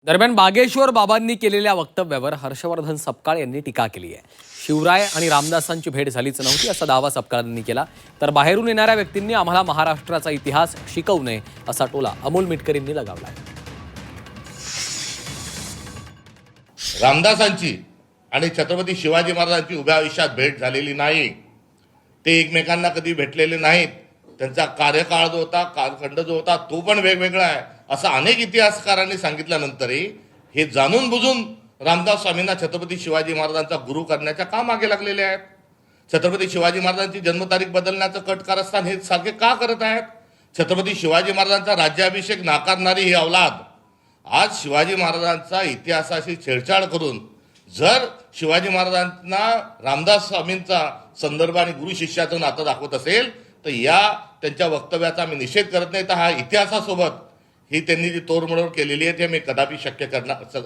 दरम्यान बागेश्वर बाबांनी केलेल्या वक्तव्यावर हर्षवर्धन सपकाळ यांनी टीका केली आहे। शिवराय आणि रामदासांची भेट झालीच नव्हती असा दावा सपकाळांनी केला। तर बाहेरून येणाऱ्या व्यक्तींनी आम्हाला महाराष्ट्राचा इतिहास शिकवू नये असा टोला अमोल मिटकरींनी लगावला। रामदासांची आणि छत्रपती शिवाजी महाराजांची उभ्या आयुष्यात भेट झालेली नाही। ते एकमेकांना कधी भेटलेले नाहीत। त्यांचा कार्यकाळ जो होता, कालखंड जो होता तो पण वेगवेगळा आहे असं अनेक इतिहासकारांनी सांगितल्यानंतरही हे जाणून बुजून रामदास स्वामींना छत्रपती शिवाजी महाराजांचा गुरु करण्याच्या का मागे लागलेले आहेत। छत्रपती शिवाजी महाराजांची जन्मतारीख बदलण्याचं कट कारस्थान हे सारखे का करत आहेत। छत्रपती शिवाजी महाराजांचा राज्याभिषेक नाकारणारी ही अवलाद आज शिवाजी महाराजांचा इतिहासाशी छेडछाड करून जर शिवाजी महाराजांना रामदास स्वामींचा संदर्भ आणि गुरु शिष्याचं नातं दाखवत असेल तर या त्यांच्या वक्तव्याचा आम्ही निषेध करत नाही। तर हा इतिहासासोबत ही त्यांनी जी तोडमोड केलेली आहे ते आम्ही कदापि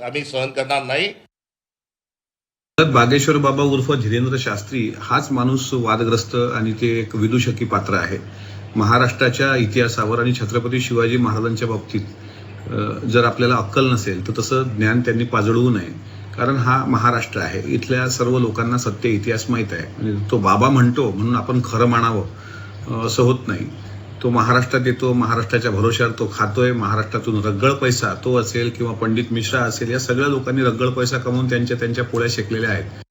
आम्ही सहन करणार नाही। बागेश्वर बाबा उर्फ धीरेंद्र शास्त्री हाच माणूस वादग्रस्त आणि ते एक विदूषकी पात्र आहे। महाराष्ट्राच्या इतिहासावर आणि छत्रपती शिवाजी महाराजांच्या बाबतीत जर आपल्याला अक्कल नसेल तर तसं ज्ञान त्यांनी पाजळवू नये, कारण हा महाराष्ट्र आहे। इथल्या सर्व लोकांना सत्य इतिहास माहीत आहे आणि तो बाबा म्हणतो म्हणून आपण खरं मानावं असं होत नाही। तो महाराष्ट्रात येतो, महाराष्ट्राच्या भरोश्यावर तो खातोय। महाराष्ट्रातून रग्गळ पैसा तो असेल किंवा पंडित मिश्रा असेल या सगळ्या लोकांनी रग्गळ पैसा कमवून त्यांच्या पोळ्या शेकलेल्या आहेत।